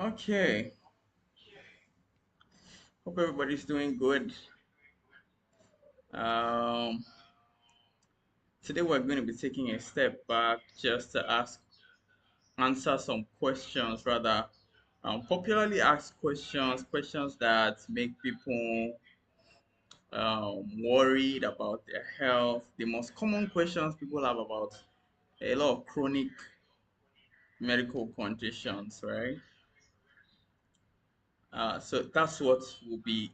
Okay, hope everybody's doing good. Um, Today we're going to be taking a step back just to answer some questions, rather popularly asked questions, questions that make people worried about their health. The most common questions people have about a lot of chronic medical conditions, right? So that's what we'll be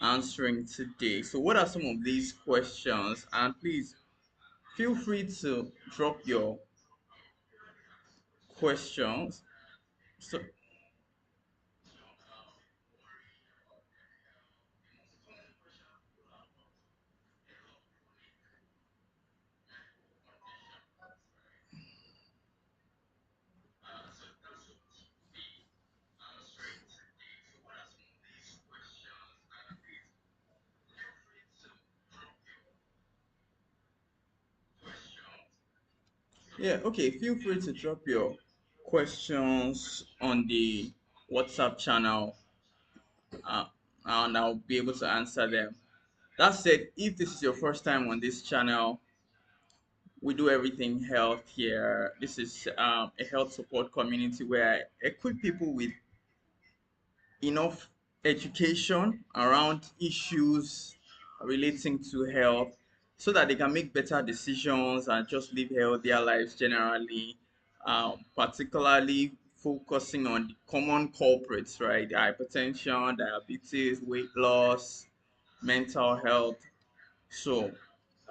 answering today. So, what are some of these questions? And please feel free to drop your questions. So, yeah, okay, feel free to drop your questions on the WhatsApp channel, uh, and I'll be able to answer them. That said, if this is your first time on this channel, we do everything health here. This is a health support community where I equip people with enough education around issues relating to health so that they can make better decisions and just live healthier lives generally, particularly focusing on the common culprits, right? The hypertension, diabetes, weight loss, mental health. So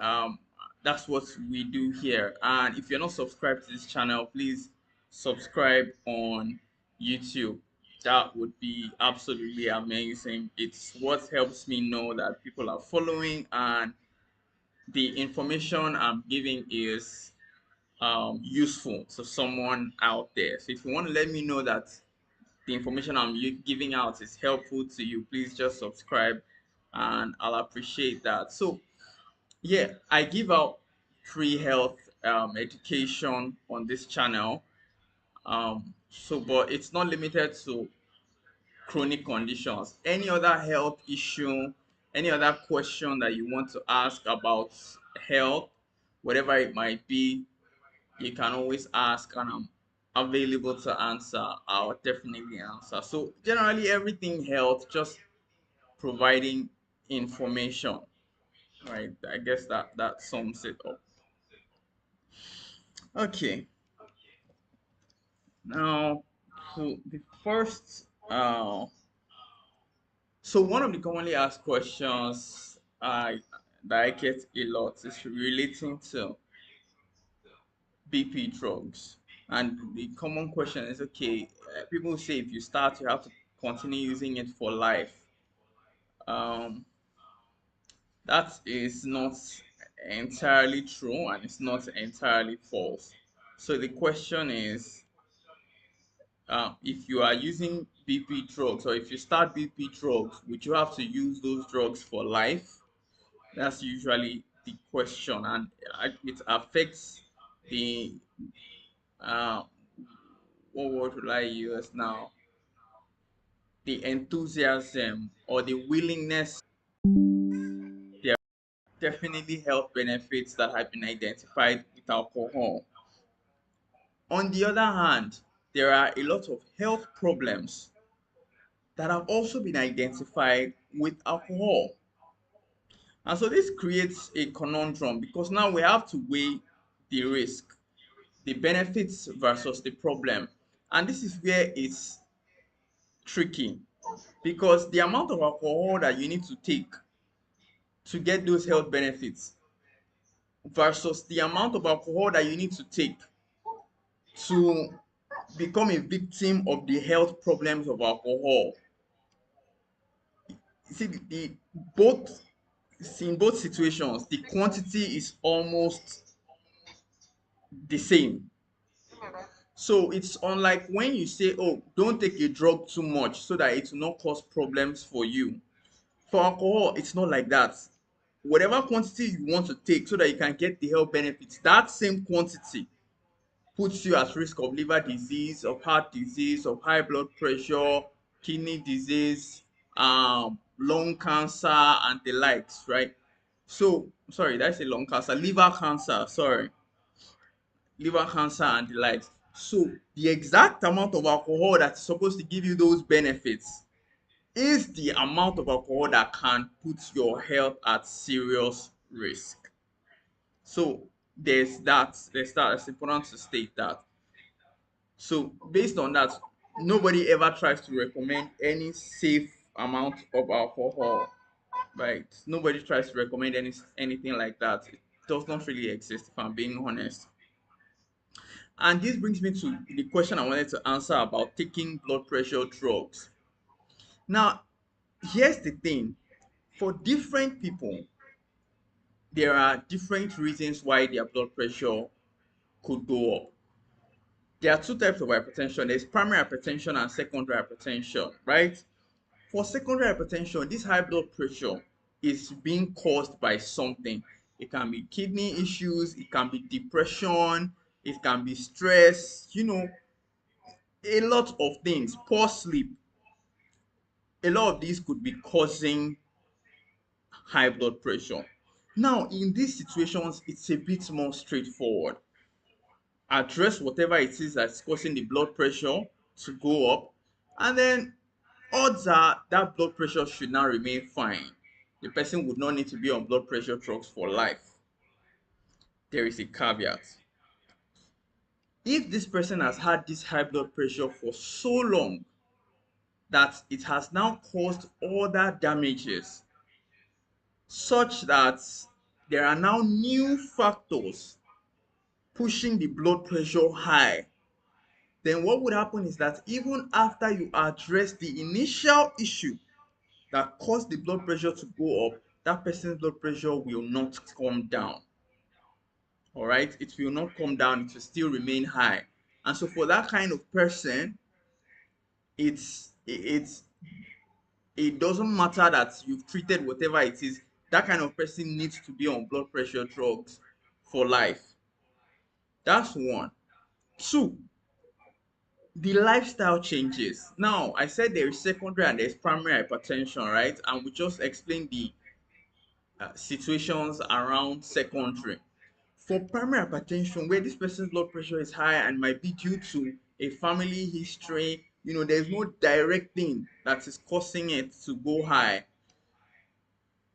um, that's what we do here. And if you're not subscribed to this channel, please subscribe on YouTube. That would be absolutely amazing. It's what helps me know that people are following and the information I'm giving is useful to someone out there. So if you want to let me know that the information I'm giving out is helpful to you, please just subscribe and I'll appreciate that. So yeah, I give out free health education on this channel. But it's not limited to chronic conditions. Any other health issue, any other question that you want to ask about health, whatever it might be, you can always ask, and I'm available to answer. I'll definitely answer. So generally, everything health, just providing information, right? I guess that sums it up. Okay, now so the first, so one of the commonly asked questions that I get a lot is relating to BP drugs, and the common question is, okay, people say if you start, you have to continue using it for life. Um, that is not entirely true, and it's not entirely false. So the question is, if you are using BP drugs or if you start BP drugs, would you have to use those drugs for life? That's usually the question, and it affects the uh, what word will I use now? The enthusiasm or the willingness. There are definitely health benefits that have been identified with alcohol. On the other hand, there are a lot of health problems that have also been identified with alcohol. And so this creates a conundrum because now we have to weigh the risk, the benefits versus the problem. And this is where it's tricky because the amount of alcohol that you need to take to get those health benefits versus the amount of alcohol that you need to take to become a victim of the health problems of alcohol. You see, both in both situations, the quantity is almost the same. So it's unlike when you say, oh, don't take a drug too much so that it will not cause problems for you. For alcohol, it's not like that. Whatever quantity you want to take so that you can get the health benefits, that same quantity puts you at risk of liver disease, of heart disease, of high blood pressure, kidney disease, lung cancer, and the likes, right? So, sorry, did I say lung cancer? Liver cancer, sorry. Liver cancer and the likes. So, the exact amount of alcohol that's supposed to give you those benefits is the amount of alcohol that can put your health at serious risk. So, there's that. It's important to state that. So based on that, nobody ever tries to recommend any safe amount of alcohol, right? Nobody tries to recommend anything like that. It does not really exist, if I'm being honest. And this brings me to the question I wanted to answer about taking blood pressure drugs. Now, here's the thing. For different people, there are different reasons why their blood pressure could go up. There are two types of hypertension. There's primary hypertension and secondary hypertension, right? For secondary hypertension, this high blood pressure is being caused by something. It can be kidney issues, it can be depression, it can be stress, a lot of things, poor sleep. A lot of these could be causing high blood pressure. Now, in these situations, it's a bit more straightforward. Address whatever it is that's causing the blood pressure to go up, and then odds are that blood pressure should now remain fine. The person would not need to be on blood pressure drugs for life. There is a caveat. If this person has had this high blood pressure for so long that it has now caused other damages, such that there are now new factors pushing the blood pressure high, then what would happen is that even after you address the initial issue that caused the blood pressure to go up, that person's blood pressure will not come down. All right, it will not come down, it will still remain high. And so for that kind of person, it doesn't matter that you've treated whatever it is. That kind of person needs to be on blood pressure drugs for life. That's one. Two, the lifestyle changes. Now, I said there is secondary and there's primary hypertension, right? And we just explained the situations around secondary. For primary hypertension, where this person's blood pressure is high and might be due to a family history, there's no direct thing that is causing it to go high.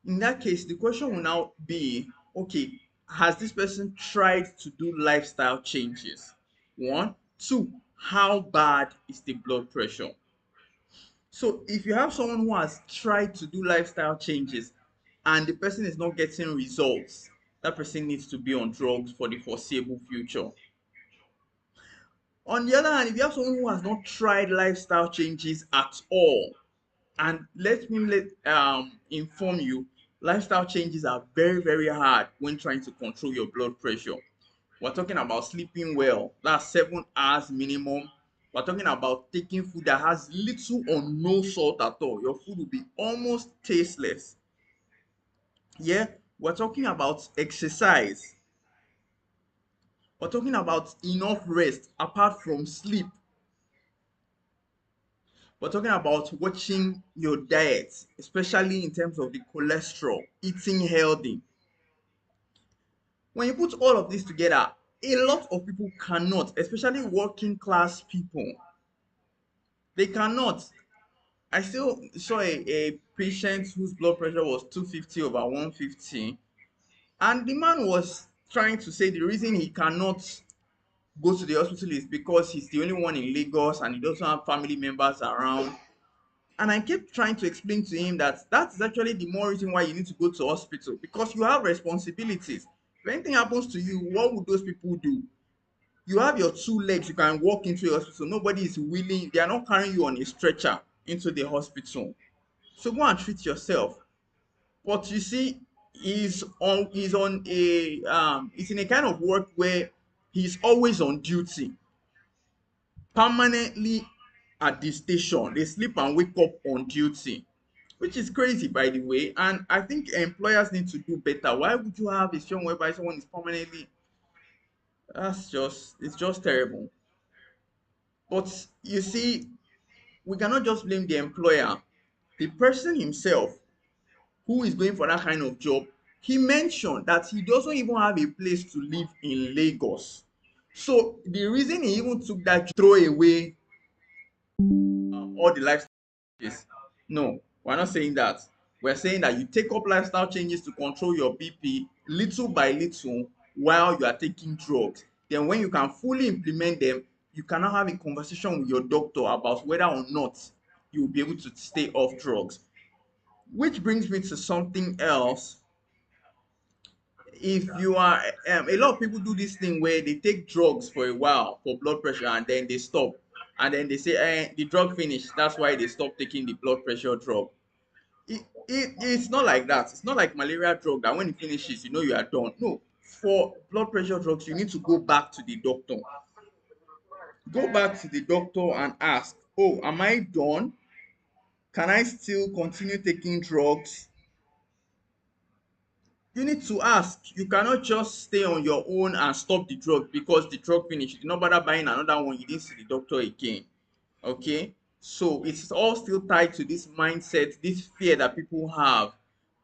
In that case, the question will now be, okay, has this person tried to do lifestyle changes? One. Two, how bad is the blood pressure? So if you have someone who has tried to do lifestyle changes and the person is not getting results, that person needs to be on drugs for the foreseeable future. On the other hand, if you have someone who has not tried lifestyle changes at all, and let me inform you, lifestyle changes are very, very hard when trying to control your blood pressure. We're talking about sleeping well, that's 7 hours minimum. We're talking about taking food that has little or no salt at all. Your food will be almost tasteless. Yeah, we're talking about exercise. We're talking about enough rest apart from sleep. We're talking about watching your diet, especially in terms of the cholesterol, eating healthy. When you put all of this together, a lot of people cannot, especially working class people. They cannot. I still saw a patient whose blood pressure was 250 over 150, and the man was trying to say the reason he cannot go to the hospital is because he's the only one in Lagos and he doesn't have family members around. And I kept trying to explain to him that that's actually the more reason why you need to go to hospital, because you have responsibilities. If anything happens to you, what would those people do? You have your two legs, you can walk into a hospital. Nobody is willing, they are not carrying you on a stretcher into the hospital. So go and treat yourself. But you see, he's in a kind of work where he's always on duty, permanently at the station. They sleep and wake up on duty, which is crazy, by the way. And I think employers need to do better. Why would you have a situation whereby someone is permanently? It's just terrible. But you see, we cannot just blame the employer. The person himself who is going for that kind of job, he mentioned that he doesn't even have a place to live in Lagos. So the reason he even took that throw away all the lifestyle changes. No, we're not saying that. We're saying that you take up lifestyle changes to control your BP little by little while you are taking drugs. Then when you can fully implement them, you can now have a conversation with your doctor about whether or not you will be able to stay off drugs. Which brings me to something else. If you are a lot of people do this thing where they take drugs for a while for blood pressure and then they stop, and then they say the drug finished, that's why they stop taking the blood pressure drug. It's not like that. It's not like malaria drug that when it finishes you know you are done. No, for blood pressure drugs you need to go back to the doctor. Go back to the doctor and ask, oh, am I done? Can I still continue taking drugs? You need to ask. You cannot just stay on your own and stop the drug because the drug finished. You did not bother buying another one. You didn't see the doctor again. Okay? So it's all still tied to this mindset, this fear that people have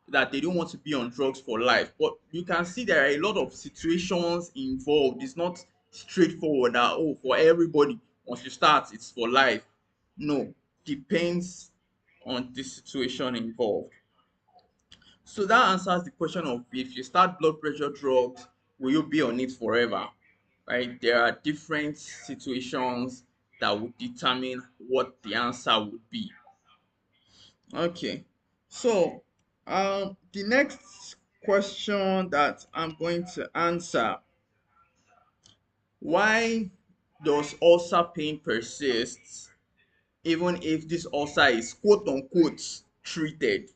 that they don't want to be on drugs for life. But you can see there are a lot of situations involved. It's not straightforward that, oh, for everybody, once you start, it's for life. No, depends on the situation involved. So that answers the question of if you start blood pressure drugs, will you be on it forever? Right? There are different situations that would determine what the answer would be. Okay. So the next question that I'm going to answer, why does ulcer pain persist even if this ulcer is quote unquote treated?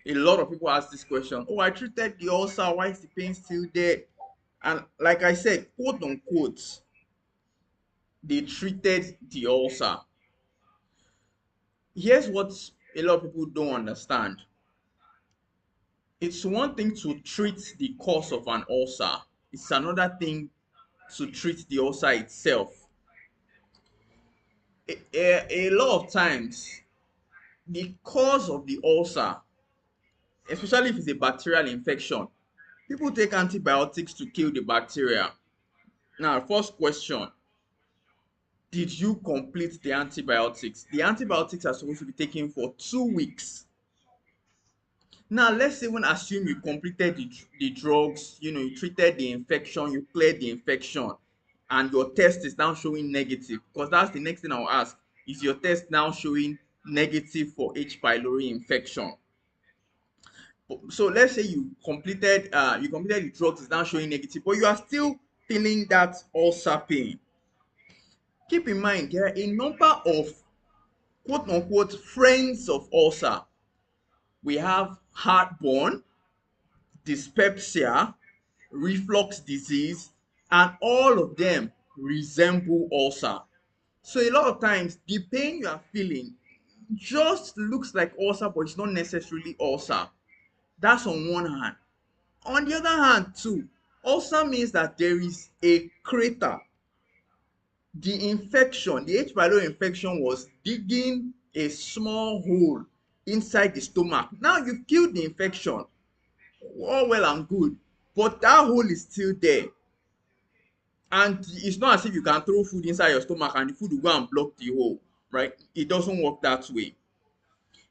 A lot of people ask this question. Oh, I treated the ulcer. Why is the pain still there? And like I said, quote unquote, they treated the ulcer. Here's what a lot of people don't understand. It's one thing to treat the cause of an ulcer. It's another thing to treat the ulcer itself. A lot of times, the cause of the ulcer, especially if it's a bacterial infection, people take antibiotics to kill the bacteria. Now, first question, did you complete the antibiotics? The antibiotics are supposed to be taken for 2 weeks. Now, let's even assume you completed the drugs, you treated the infection, you cleared the infection, and your test is now showing negative. Because that's the next thing I'll ask. Is your test now showing negative for H. pylori infection? So let's say you completed the drugs, is now showing negative, but you are still feeling that ulcer pain. Keep in mind, there are a number of quote unquote friends of ulcer. We have heartburn, dyspepsia, reflux disease, and all of them resemble ulcer. So a lot of times the pain you are feeling just looks like ulcer, but it's not necessarily ulcer. That's on one hand. On the other hand too, ulcer means that there is a crater. The infection, the H. pylori infection, was digging a small hole inside the stomach. Now you've killed the infection, all well and good, but that hole is still there. And it's not as if you can throw food inside your stomach and the food will go and block the hole, right? It doesn't work that way.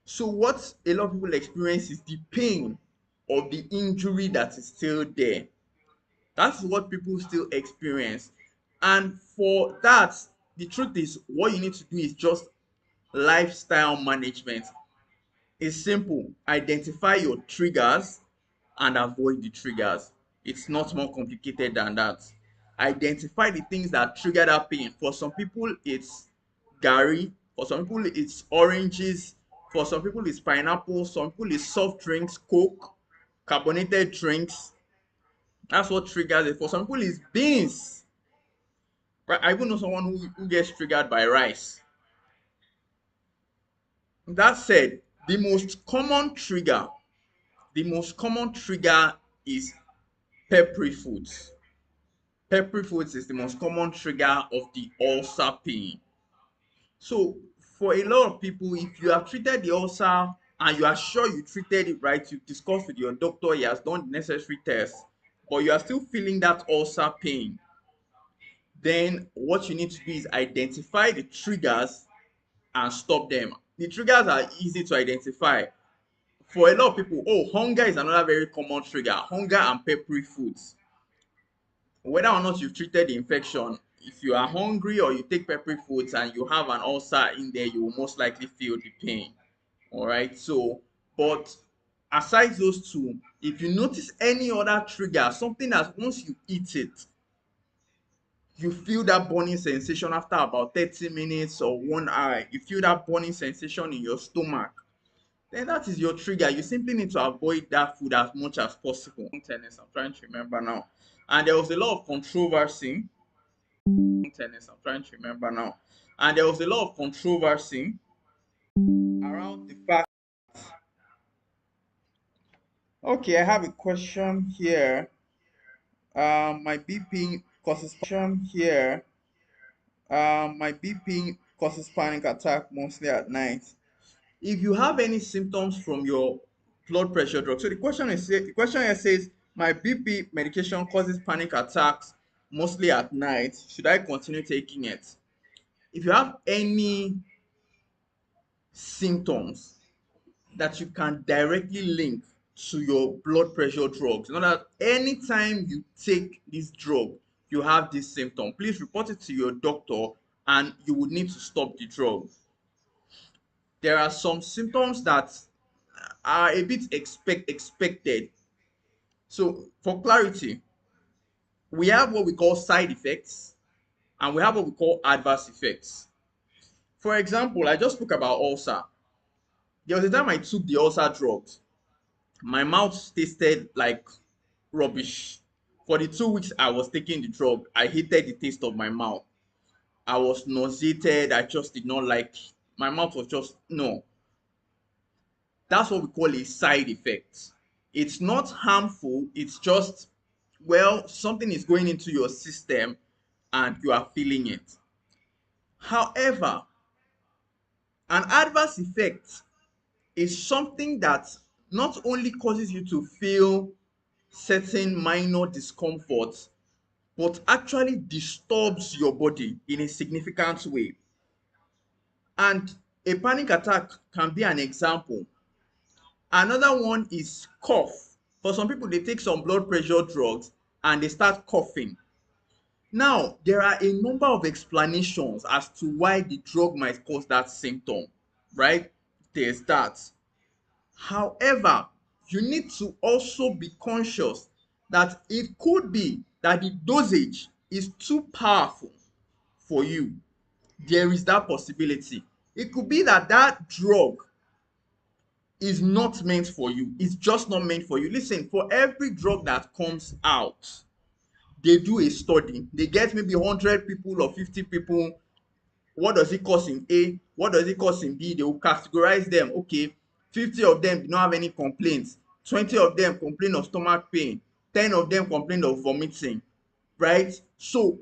So what a lot of people experience is the pain of the injury that is still there. That's what people still experience. And for that, the truth is, what you need to do is just lifestyle management. It's simple. Identify your triggers and avoid the triggers. It's not more complicated than that. identify the things that trigger that pain. For some people, it's gari. For some people, it's oranges. For some people, it's pineapple. Some people, it's soft drinks, Coke, carbonated drinks. That's what triggers it. For some people, it's beans. Right? I even know someone who gets triggered by rice. That said, the most common trigger is peppery foods. Peppery foods is the most common trigger of the ulcer pain. So for a lot of people, if you have treated the ulcer and you are sure you treated it right, you discussed with your doctor, he has done the necessary tests, but you are still feeling that ulcer pain, then what you need to do is identify the triggers and stop them. The triggers are easy to identify. For a lot of people, oh, hunger is another very common trigger. Hunger and peppery foods. Whether or not you've treated the infection, if you are hungry or you take peppery foods and you have an ulcer in there, you will most likely feel the pain. All right. So, but aside those two, if you notice any other trigger, something that once you eat it, you feel that burning sensation after about 30 minutes or 1 hour, you feel that burning sensation in your stomach, then that is your trigger. You simply need to avoid that food as much as possible. Tennis, I'm trying to remember now. And there was a lot of controversy. Tennis, I'm trying to remember now. And there was a lot of controversy around the fact. Okay, I have a question here. My BP causes here. My BP causes panic attack mostly at night. If you have any symptoms from your blood pressure drug, so the question here says, my BP medication causes panic attacks mostly at night. Should I continue taking it? If you have any symptoms that you can directly link to your blood pressure drugs, you know that anytime you take this drug, you have this symptom, please report it to your doctor and you would need to stop the drug. There are some symptoms that are a bit expected. So for clarity, we have what we call side effects and we have what we call adverse effects. For example, I just spoke about ulcer. There was a time I took the ulcer drugs. My mouth tasted like rubbish. For the 2 weeks I was taking the drug, I hated the taste of my mouth. I was nauseated. I just did not like. My mouth was just no. That's what we call a side effect. It's not harmful. It's just, well, something is going into your system and you are feeling it. However, an adverse effect is something that not only causes you to feel certain minor discomfort, but actually disturbs your body in a significant way. And a panic attack can be an example. Another one is cough. For some people, they take some blood pressure drugs and they start coughing. Now, there are a number of explanations as to why the drug might cause that symptom, right? There's that. However, you need to also be conscious that it could be that the dosage is too powerful for you. There is that possibility. It could be that that drug is not meant for you. It's just not meant for you. Listen, for every drug that comes out, they do a study. They get maybe 100 people or 50 people. What does it cause in A? What does it cause in B? They will categorize them. Okay, 50 of them do not have any complaints. 20 of them complain of stomach pain. 10 of them complain of vomiting. Right? So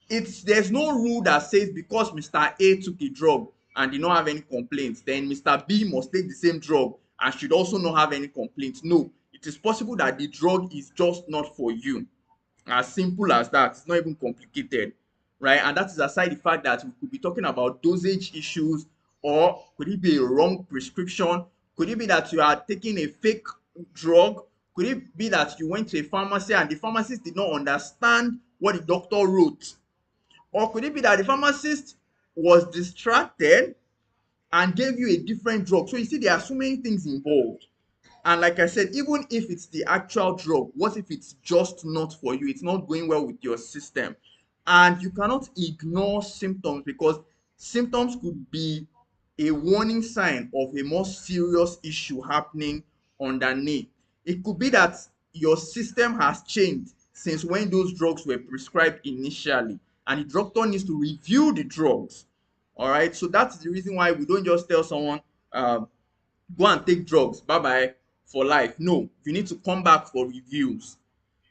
there's no rule that says because Mr. A took a drug and did not have any complaints, then Mr. B must take the same drug and should also not have any complaints. No, it is possible that the drug is just not for you. As simple as that. It's not even complicated, right? And that is aside the fact that we could be talking about dosage issues, or could it be a wrong prescription? Could it be that you are taking a fake drug? Could it be that you went to a pharmacy and the pharmacist did not understand what the doctor wrote? Or could it be that the pharmacist was distracted and gave you a different drug? So you see, there are so many things involved. And like I said, even if it's the actual drug, what if it's just not for you? It's not going well with your system. And you cannot ignore symptoms, because symptoms could be a warning sign of a more serious issue happening underneath. It could be that your system has changed since when those drugs were prescribed initially, and the doctor needs to review the drugs. All right. So that's the reason why we don't just tell someone, go and take drugs, bye bye for life. No, you need to come back for reviews.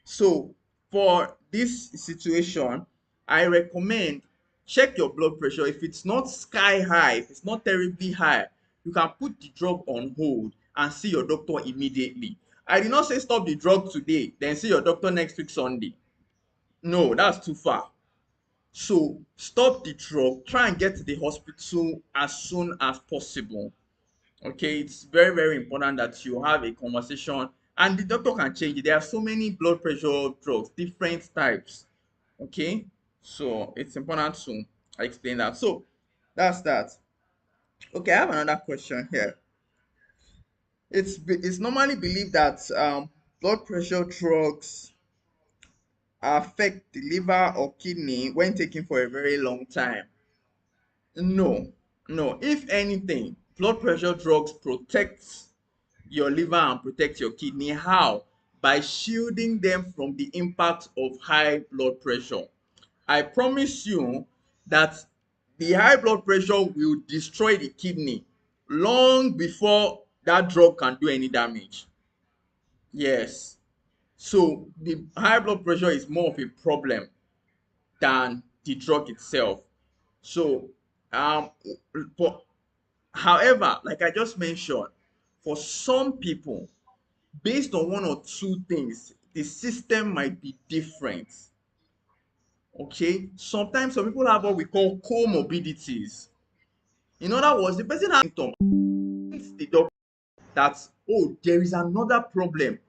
So for this situation, I recommend check your blood pressure. If it's not sky high, if it's not terribly high, you can put the drug on hold and see your doctor immediately. I did not say stop the drug today then see your doctor next week Sunday. No, that's too far. So stop the drug, try and get to the hospital as soon as possible. Okay, it's very, very important that you have a conversation, and the doctor can change it. There are so many blood pressure drugs, different types. Okay, so it's important to explain that. So that's that. Okay, I have another question here. It's normally believed that blood pressure drugs affect the liver or kidney when taken for a very long time. No, no. If anything, blood pressure drugs protect your liver and protect your kidney. How? By shielding them from the impact of high blood pressure. I promise you that the high blood pressure will destroy the kidney long before that drug can do any damage. Yes. So the high blood pressure is more of a problem than the drug itself. So um but however, like I just mentioned, for some people, based on one or two things, the system might be different. Okay, sometimes some people have what we call comorbidities. In other words, the person has symptoms, the doctor that, oh, there is another problem,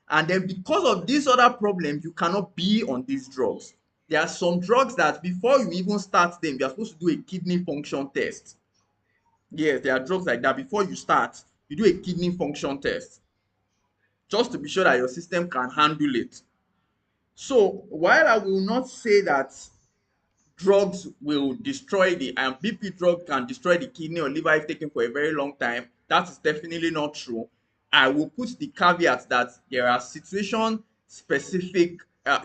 and then because of this other problem you cannot be on these drugs. There are some drugs that before you even start them, you are supposed to do a kidney function test. Yes, there are drugs like that. Before you start, you do a kidney function test just to be sure that your system can handle it. So while I will not say that drugs will destroy the BP drug can destroy the kidney or liver if taken for a very long time, that is definitely not true. I will put the caveat that there are situation specific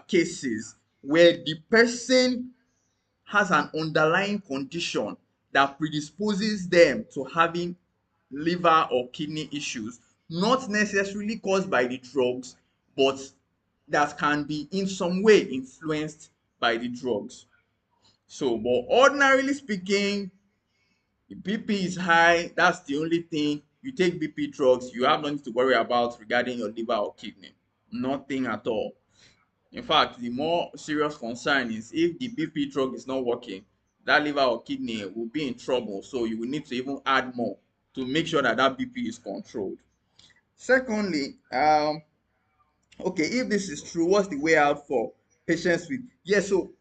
cases where the person has an underlying condition that predisposes them to having liver or kidney issues, not necessarily caused by the drugs, but that can be in some way influenced by the drugs. So, but ordinarily speaking, if BP is high, that's the only thing. You take BP drugs, you have nothing to worry about regarding your liver or kidney. Nothing at all. In fact, the more serious concern is if the BP drug is not working, that liver or kidney will be in trouble. So you will need to even add more to make sure that that BP is controlled. Secondly, okay, if this is true, what's the way out for patients with, yes, so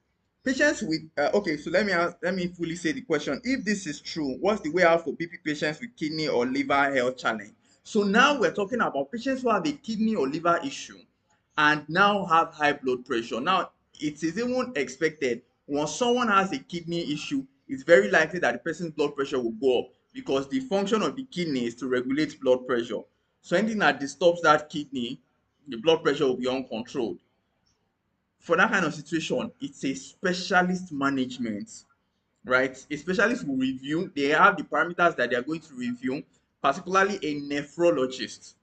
patients with okay, so let me fully say the question. If this is true, what's the way out for BP patients with kidney or liver health challenge? So now we're talking about patients who have a kidney or liver issue and now have high blood pressure. Now it is even expected once someone has a kidney issue, it's very likely that the person's blood pressure will go up because the function of the kidney is to regulate blood pressure. So anything that disturbs that kidney, the blood pressure will be uncontrolled. For that kind of situation, it's a specialist management, right? A specialist will review, they have the parameters that they are going to review, particularly a nephrologist.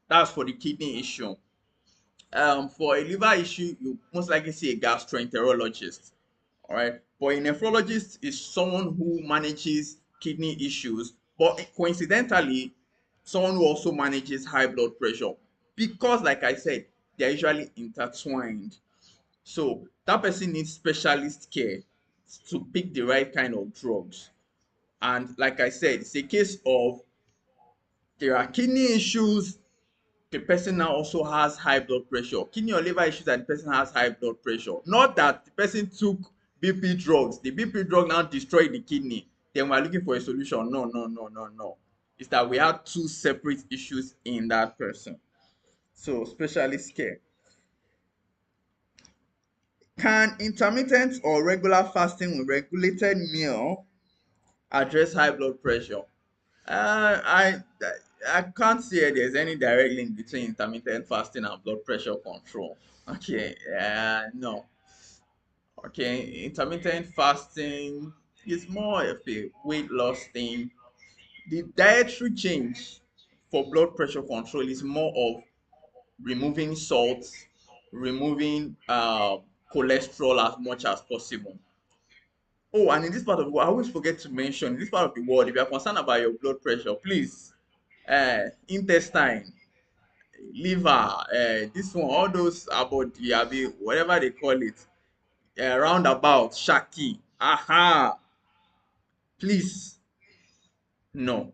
That's for the kidney issue. For a liver issue, you most likely see a gastroenterologist. All right, but a nephrologist is someone who manages kidney issues, but coincidentally, someone who also manages high blood pressure because, like I said, they are usually intertwined. So that person needs specialist care to pick the right kind of drugs. And like I said, it's a case of there are kidney issues, the person now also has high blood pressure. Kidney or liver issues and the person has high blood pressure. Not that the person took BP drugs. The BP drug now destroyed the kidney. Then we're looking for a solution. No, no, no, no, no. is that we had two separate issues in that person. So specialist care. Can intermittent or regular fasting with regulated meal address high blood pressure? I I can't say there's any direct link between intermittent fasting and blood pressure control. Okay, no. Okay, intermittent fasting is more of a weight loss thing. The dietary change for blood pressure control is more of removing salt, removing cholesterol as much as possible. Oh, and in this part of the world, I always forget to mention, in this part of the world, if you are concerned about your blood pressure, please, intestine, liver, this one, all those about the whatever they call it, roundabout, shaki, aha, please, no.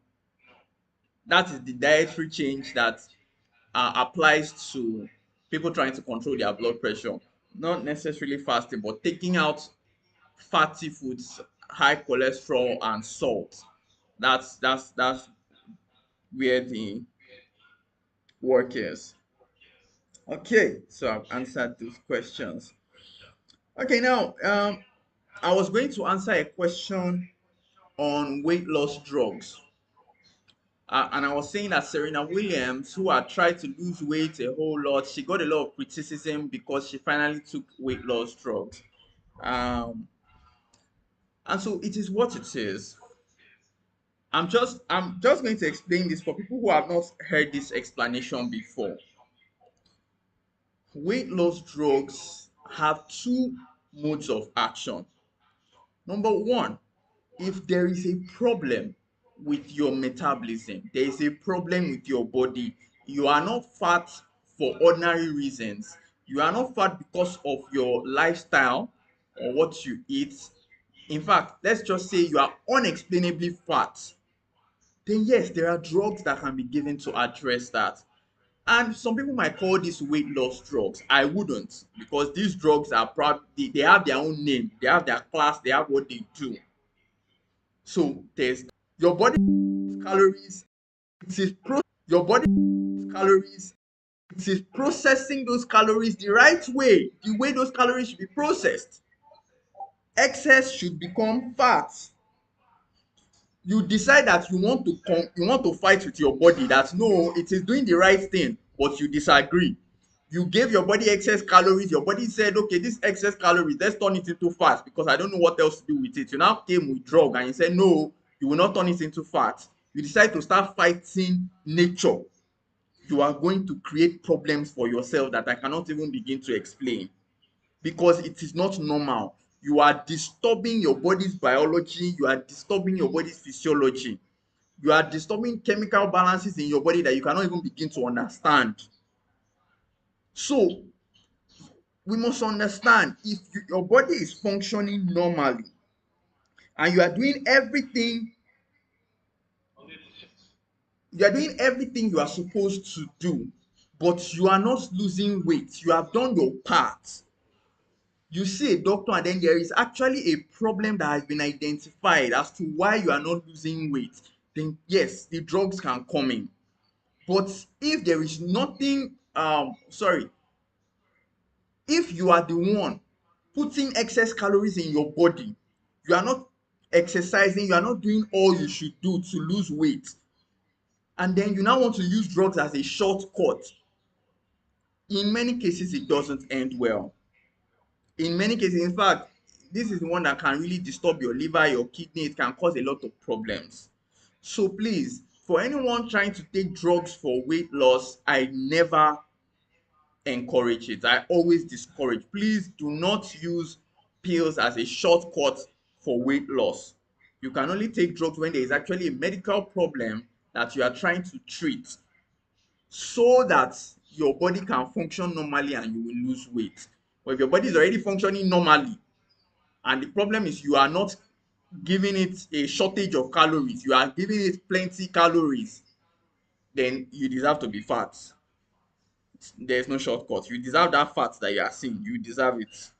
That is the dietary change that applies to people trying to control their blood pressure. Not necessarily fasting, but taking out fatty foods, high cholesterol, and salt. That's where the work is. Okay, so I've answered those questions. Okay, now I was going to answer a question on weight loss drugs. And I was saying that Serena Williams, who had tried to lose weight a whole lot, she got a lot of criticism because she finally took weight loss drugs. Um, and so it is what it is. I'm just going to explain this for people who have not heard this explanation before. Weight loss drugs have two modes of action. Number one, if there is a problem with your metabolism, there is a problem with your body, you are not fat for ordinary reasons, you are not fat because of your lifestyle or what you eat. In fact, let's just say you are unexplainably fat, then yes, there are drugs that can be given to address that. And some people might call this weight loss drugs. I wouldn't, because these drugs are proud, they have their own name, they have their class, they have what they do. So there's your body calories, it is your body calories, it is processing those calories the right way, the way those calories should be processed. Excess should become fat. You decide that you want to fight with your body that no, it is doing the right thing, but you disagree. You gave your body excess calories, your body said, okay, this excess calories, let's turn it into fat because I don't know what else to do with it. You now came with drug and you said no, you will not turn it into fat. You decide to start fighting nature. You are going to create problems for yourself that I cannot even begin to explain, because it is not normal. You are disturbing your body's biology, you are disturbing your body's physiology, you are disturbing chemical balances in your body that you cannot even begin to understand. So we must understand, if your body is functioning normally and you are doing everything you are supposed to do, but you are not losing weight, you have done your part, you see a doctor, and then there is actually a problem that has been identified as to why you are not losing weight, then yes, the drugs can come in. But if there is nothing, if you are the one putting excess calories in your body, you are not exercising, you are not doing all you should do to lose weight, and then you now want to use drugs as a shortcut, in many cases it doesn't end well. In many cases, in fact, this is one that can really disturb your liver, your kidney, it can cause a lot of problems. So please, for anyone trying to take drugs for weight loss, I never encourage it. I always discourage. Please do not use pills as a shortcut for weight loss. You can only take drugs when there is actually a medical problem that you are trying to treat, so that your body can function normally and you will lose weight. But if your body is already functioning normally and the problem is you are not giving it a shortage of calories, you are giving it plenty calories, then you deserve to be fat. There's no shortcut. You deserve that fat that you are seeing. You deserve it.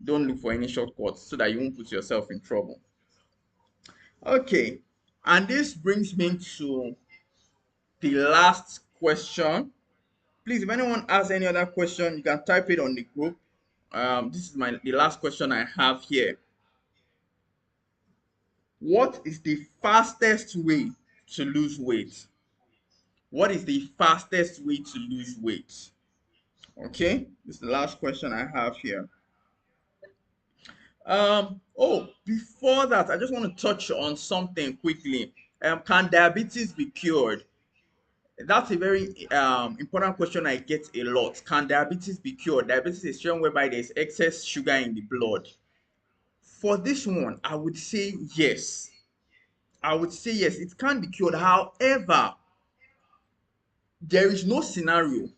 Don't look for any shortcuts so that you won't put yourself in trouble. Okay. And this brings me to the last question. Please, if anyone has any other question, you can type it on the group. This is the last question I have here. What is the fastest way to lose weight? What is the fastest way to lose weight? Okay, this is the last question I have here. Before that, I just want to touch on something quickly. Can diabetes be cured? That's a very important question I get a lot. Can diabetes be cured? Diabetes is a situation whereby there's excess sugar in the blood. For this one, I would say yes. I would say yes, it can be cured. However, there is no scenario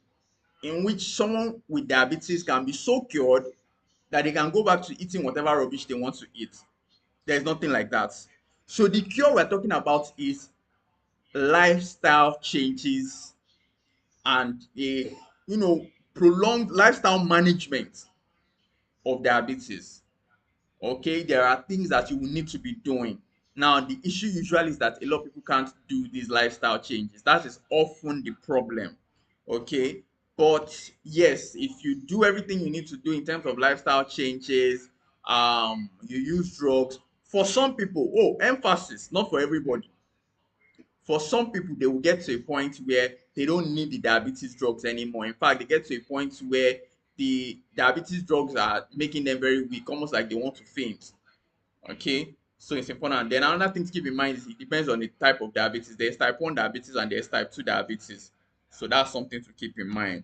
in which someone with diabetes can be so cured that they can go back to eating whatever rubbish they want to eat. There's nothing like that. So the cure we're talking about is lifestyle changes and a prolonged lifestyle management of diabetes. Okay, there are things that you will need to be doing. Now the issue usually is that a lot of people can't do these lifestyle changes. That is often the problem. Okay, but yes, if you do everything you need to do in terms of lifestyle changes, you use drugs, for some people, emphasis, not for everybody, for some people they will get to a point where they don't need the diabetes drugs anymore. In fact, they get to a point where the diabetes drugs are making them very weak, almost like they want to faint. Okay, so it's important. Then another thing to keep in mind is it depends on the type of diabetes. There's type 1 diabetes and there's type 2 diabetes, so that's something to keep in mind.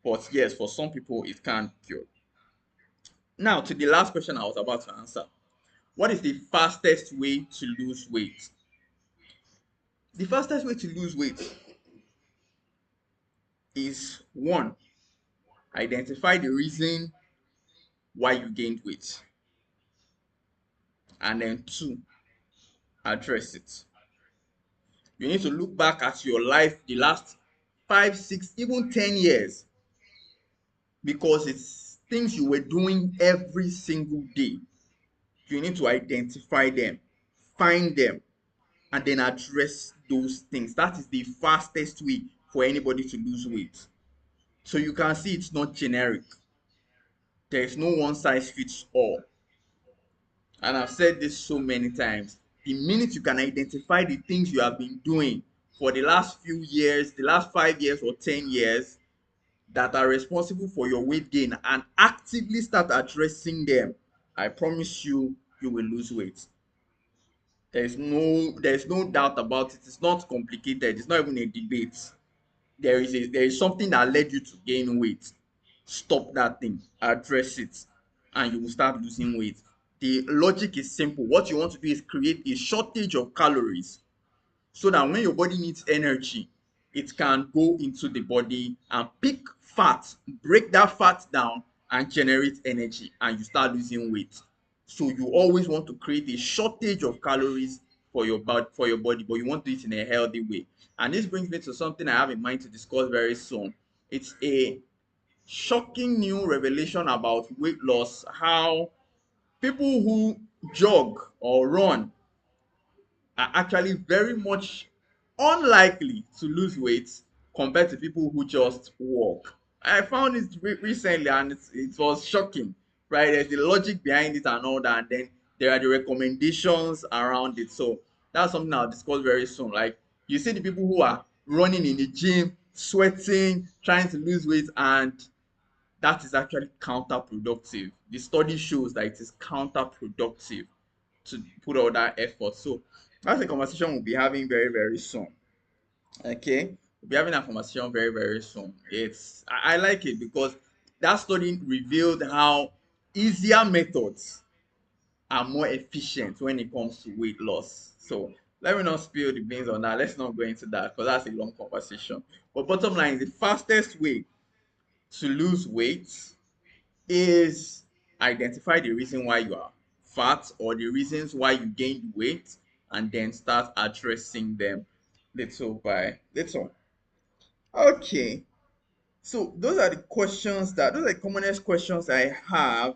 But yes, for some people it can cure. Now to the last question I was about to answer: what is the fastest way to lose weight? The fastest way to lose weight is, one, identify the reason why you gained weight, and then two, address it. You need to look back at your life the last 5, 6, even 10 years, because it's things you were doing every single day. You need to identify them, find them, and then address those things. That is the fastest way for anybody to lose weight. So you can see it's not generic. There is no one size fits all. And I've said this so many times. The minute you can identify the things you have been doing for the last few years, the last 5 years or 10 years, that are responsible for your weight gain, and actively start addressing them, I promise you, you will lose weight. There's no doubt about it. It's not complicated. It's not even a debate. There is something that led you to gain weight. Stop that thing, address it, and you will start losing weight. The logic is simple. What you want to do is create a shortage of calories, so that when your body needs energy, it can go into the body and pick fat, break that fat down, and generate energy, and you start losing weight. So you always want to create a shortage of calories for your body, but you want to do it in a healthy way. And this brings me to something I have in mind to discuss very soon. It's a shocking new revelation about weight loss: how people who jog or run are actually very much unlikely to lose weight compared to people who just walk. I found it recently, and it was shocking, right? There's the logic behind it and all that, and then there are the recommendations around it. So that's something I'll discuss very soon. Like, you see the people who are running in the gym, sweating, trying to lose weight, and that is actually counterproductive. The study shows that it is counterproductive to put all that effort. So that's a conversation we'll be having very, very soon. Okay, we'll be having a conversation very, very soon. I like it because that study revealed how easier methods are more efficient when it comes to weight loss. So let me not spill the beans on that. Let's not go into that because that's a long conversation. But bottom line, the fastest way to lose weight is identify the reason why you are fat or the reasons why you gained weight, and then start addressing them little by little. Okay, so those are the commonest questions I have,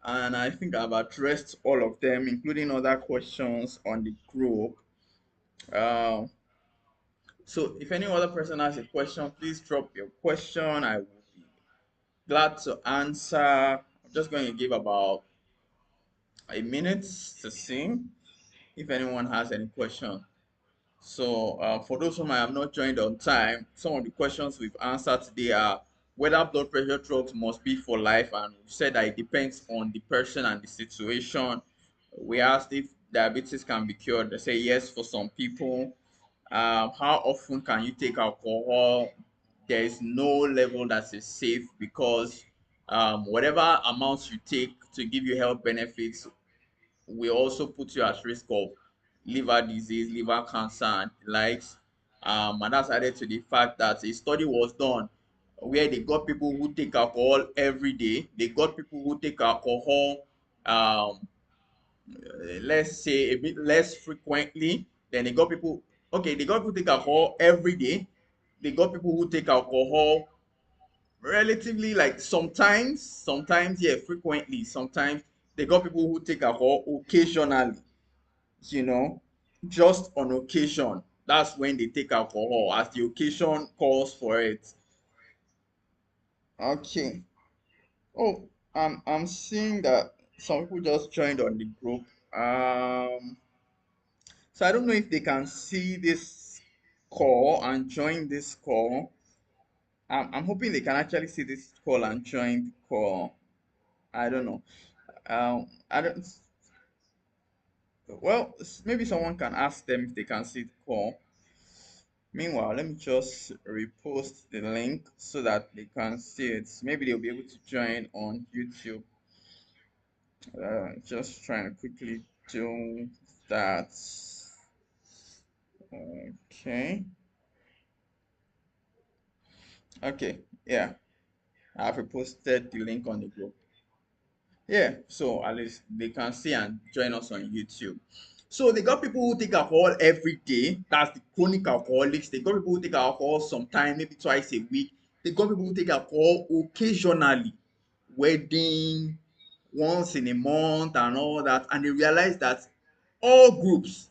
and I think I've addressed all of them, including other questions on the group. Um, so if any other person has a question, please drop your question. I will be glad to answer. I'm just going to give about a minute to see if anyone has any question. So for those who might have not joined on time, some of the questions we've answered today are whether blood pressure drugs must be for life, and we said that it depends on the person and the situation. We asked if diabetes can be cured. They say yes for some people. How often can you take alcohol? There is no level that is safe because whatever amounts you take to give you health benefits will also put you at risk of liver disease, liver cancer, and the likes. And that's added to the fact that a study was done where they got people who take alcohol every day. They got people who take alcohol, let's say, a bit less frequently. Then they got people, okay, they got people who take alcohol every day. They got people who take alcohol relatively, like sometimes, yeah, frequently. Sometimes they got people who take alcohol occasionally, you know, just on occasion. That's when they take alcohol as the occasion calls for it. Okay. Oh, I'm seeing that some people just joined on the group. So I don't know if they can see this call and join this call. I'm hoping they can actually see this call and join the call. I don't know. I don't. Well, maybe someone can ask them if they can see the call. Meanwhile, let me just repost the link so that they can see it. Maybe they'll be able to join on YouTube. Just trying to quickly do that. Okay. Okay. Yeah. I've reposted the link on the group. Yeah, so at least they can see and join us on YouTube. So they got people who take alcohol every day. That's the chronic alcoholics. They got people who take alcohol sometime, maybe twice a week. They got people who take alcohol occasionally, wedding, once in a month, and all that. And they realize that all groups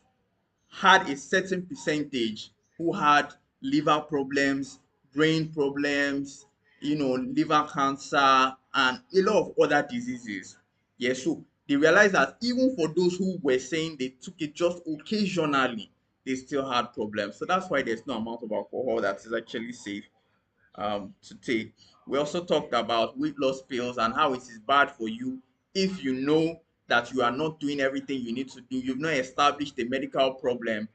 had a certain percentage who had liver problems, brain problems, liver cancer, and a lot of other diseases. Yes, so they realized that even for those who were saying they took it just occasionally, they still had problems. So that's why there's no amount of alcohol that is actually safe to take. We also talked about weight loss pills and how it is bad for you if you know that you are not doing everything you need to do. You've not established a medical problem.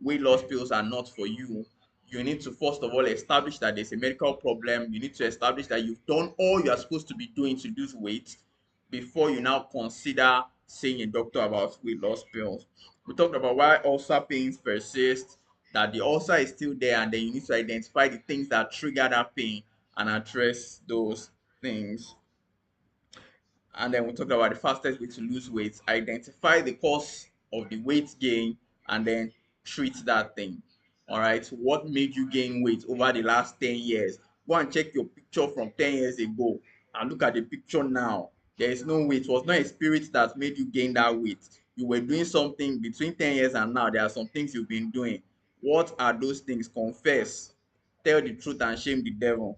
Weight loss pills are not for you. You need to first of all establish that there's a medical problem. You need to establish that you've done all you are supposed to be doing to lose weight before you now consider seeing a doctor about weight loss pills. We talked about why ulcer pains persist, that the ulcer is still there, and then you need to identify the things that trigger that pain and address those things. And then we talked about the fastest way to lose weight, identify the cause of the weight gain, and then treat that thing. All right, what made you gain weight over the last 10 years? Go and check your picture from 10 years ago and look at the picture now. There is no weight. It was not a spirit that made you gain that weight. You were doing something between 10 years and now. There are some things you've been doing. What are those things? Confess, tell the truth, and shame the devil.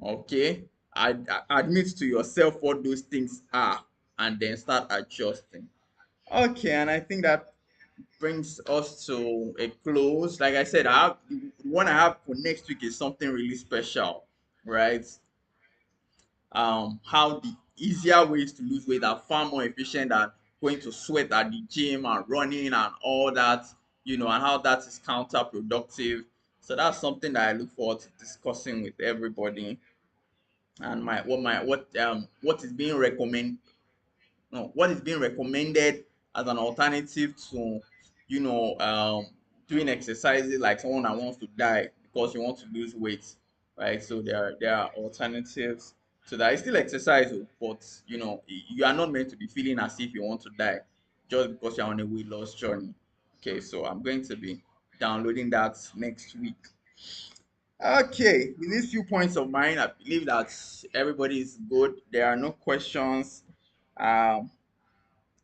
Okay, admit to yourself what those things are and then start adjusting. Okay, and I think that brings us to a close. Like I said, the one I have for next week is something really special, right? How the easier ways to lose weight are far more efficient than going to sweat at the gym and running and all that, and how that is counterproductive. So that's something that I look forward to discussing with everybody. And what is being recommended as an alternative to doing exercises, like someone that wants to die because you want to lose weight, right? So there are alternatives to that. It's still exercise, but you are not meant to be feeling as if you want to die just because you're on a weight loss journey. Okay, so I'm going to be downloading that next week. Okay, with these few points of mine, I believe that everybody is good. There are no questions. Um,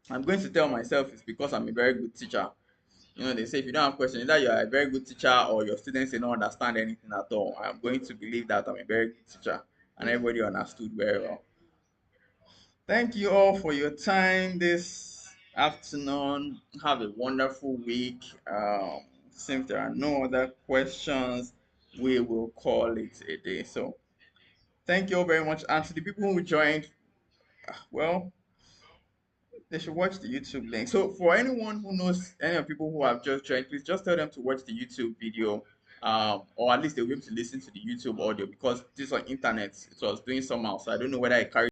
I'm going to tell myself it's because I'm a very good teacher. They say if you don't have questions, either you're a very good teacher or your students they don't understand anything at all. I'm going to believe that I'm a very good teacher and everybody understood very well. Thank you all for your time this afternoon. Have a wonderful week. Since there are no other questions, we will call it a day. So thank you all very much. And to the people who joined, well, they should watch the YouTube link. So for anyone who knows any of the people who have just joined, please just tell them to watch the YouTube video, or at least they'll be able to listen to the YouTube audio because this on internet it was doing somehow. So I don't know whether it carried